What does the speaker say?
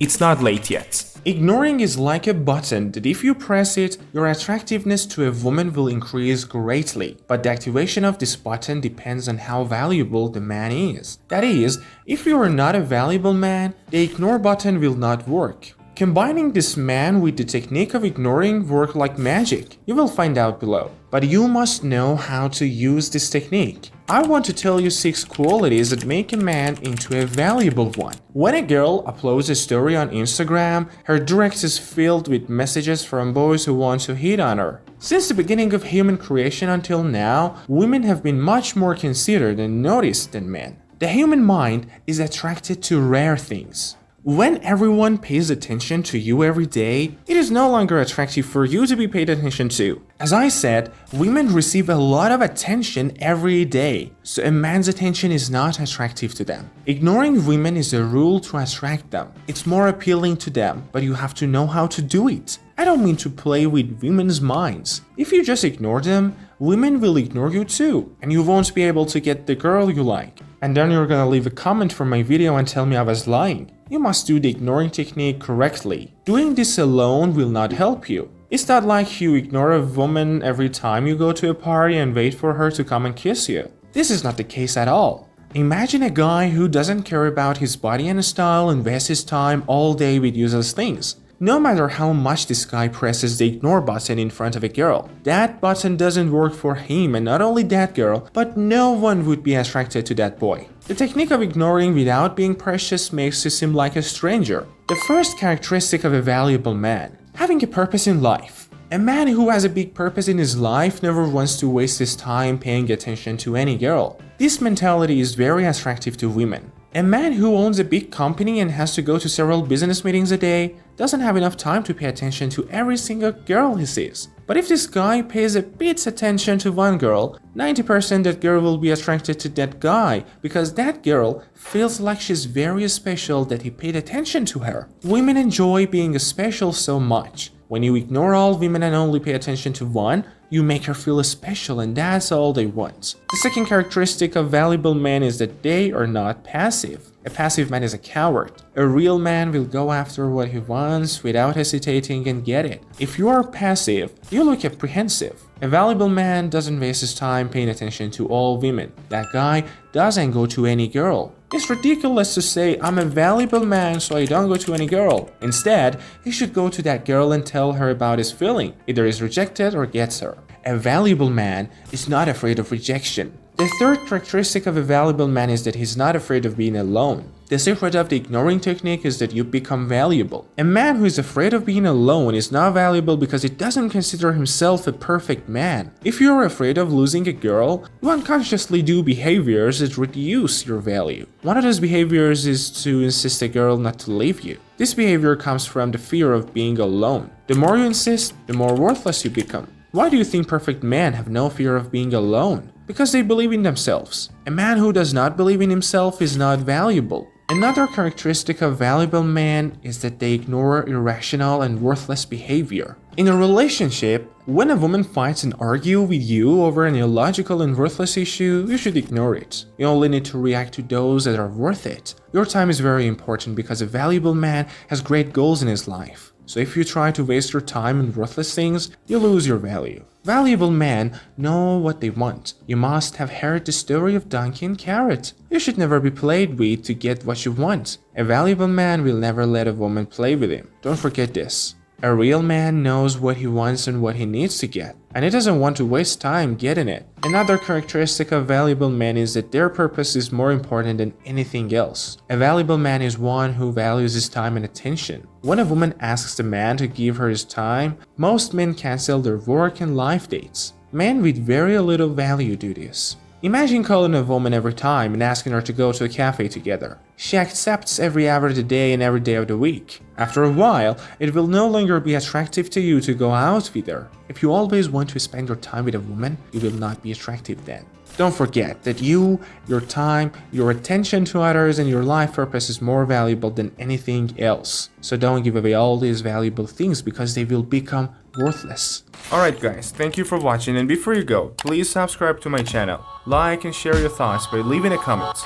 it's not late yet. Ignoring is like a button that if you press it, your attractiveness to a woman will increase greatly. But the activation of this button depends on how valuable the man is. That is, if you are not a valuable man, the ignore button will not work. Combining this man with the technique of ignoring work like magic. You will find out below. But you must know how to use this technique. I want to tell you 6 qualities that make a man into a valuable one. When a girl uploads a story on Instagram, her direct is filled with messages from boys who want to hit on her. Since the beginning of human creation until now, women have been much more considered and noticed than men. The human mind is attracted to rare things. When everyone pays attention to you every day, it is no longer attractive for you to be paid attention to. As I said, women receive a lot of attention every day, so a man's attention is not attractive to them. Ignoring women is a rule to attract them. It's more appealing to them, but you have to know how to do it. I don't mean to play with women's minds. If you just ignore them, women will ignore you too, and you won't be able to get the girl you like. And then you're gonna leave a comment for my video and tell me I was lying. You must do the ignoring technique correctly. Doing this alone will not help you. It's not like you ignore a woman every time you go to a party and wait for her to come and kiss you. This is not the case at all. Imagine a guy who doesn't care about his body and style and wastes his time all day with useless things. No matter how much this guy presses the ignore button in front of a girl, that button doesn't work for him, and not only that girl, but no one would be attracted to that boy. The technique of ignoring without being precious makes you seem like a stranger. The first characteristic of a valuable man: having a purpose in life. A man who has a big purpose in his life never wants to waste his time paying attention to any girl. This mentality is very attractive to women. A man who owns a big company and has to go to several business meetings a day doesn't have enough time to pay attention to every single girl he sees. But if this guy pays a bit attention to one girl, 90% that girl will be attracted to that guy because that girl feels like she's very special that he paid attention to her. Women enjoy being special so much. When you ignore all women and only pay attention to one, you make her feel special, and that's all they want. The second characteristic of valuable men is that they are not passive. A passive man is a coward. A real man will go after what he wants without hesitating and get it. If you are passive, you look apprehensive. A valuable man doesn't waste his time paying attention to all women. That guy doesn't go to any girl. It's ridiculous to say, I'm a valuable man so I don't go to any girl. Instead, he should go to that girl and tell her about his feeling. Either he's rejected or gets her. A valuable man is not afraid of rejection. The third characteristic of a valuable man is that he's not afraid of being alone. The secret of the ignoring technique is that you become valuable. A man who is afraid of being alone is not valuable because he doesn't consider himself a perfect man. If you are afraid of losing a girl, you unconsciously do behaviors that reduce your value. One of those behaviors is to insist a girl not to leave you. This behavior comes from the fear of being alone. The more you insist, the more worthless you become. Why do you think perfect men have no fear of being alone? Because they believe in themselves. A man who does not believe in himself is not valuable. Another characteristic of valuable men is that they ignore irrational and worthless behavior. In a relationship, when a woman fights and argues with you over an illogical and worthless issue, you should ignore it. You only need to react to those that are worth it. Your time is very important because a valuable man has great goals in his life. So if you try to waste your time on worthless things, you lose your value. Valuable men know what they want. You must have heard the story of Donkey and Carrot. You should never be played with to get what you want. A valuable man will never let a woman play with him. Don't forget this. A real man knows what he wants and what he needs to get, and he doesn't want to waste time getting it. Another characteristic of valuable men is that their purpose is more important than anything else. A valuable man is one who values his time and attention. When a woman asks a man to give her his time, most men cancel their work and life dates. Men with very little value do this. Imagine calling a woman every time and asking her to go to a cafe together. She accepts every hour of the day and every day of the week. After a while, it will no longer be attractive to you to go out with her. If you always want to spend your time with a woman, you will not be attractive then. Don't forget that you, your time, your attention to others, and your life purpose is more valuable than anything else. So don't give away all these valuable things because they will become worthless. Alright guys, thank you for watching, and before you go, please subscribe to my channel, like and share your thoughts by leaving a comment.